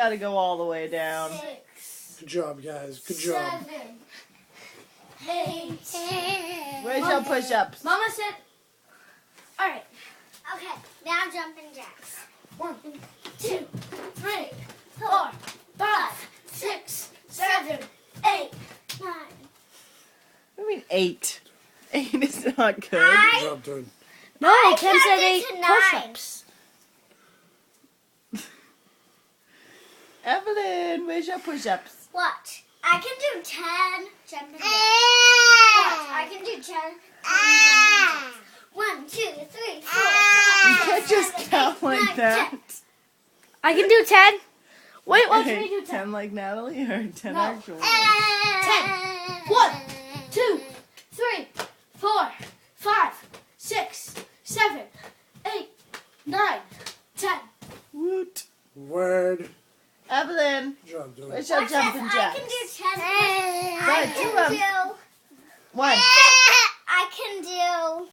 got to go all the way down. 6. Good job, guys. Good job. 7. 8. Where's your push-ups? Mama said. All right. Okay, now jumping jacks. 1, 2, 3, 4, 5, 6, 7, 8, 9. What do you mean 8? 8 is not good. Good job, dude. No, I Ken said counted 8 to 9. push-ups. Evelyn, where's your push-ups? What? I can do 10 jumping jacks. Watch, I can do 10 jumping jacks. 1, 2, 3, 4, 5, You can't just count like that. I can do 10. Wait, what can I do 10? 10 like Natalie or 10 No. actual? 10. 1, 2, 3, 4, 5, 6, 7, 8, 9, 10. Woot. Word. Evelyn, Good job, dude. where's your Watch this, jumping I jacks? can do 10. Right, I do can 'em. do. 1. I can do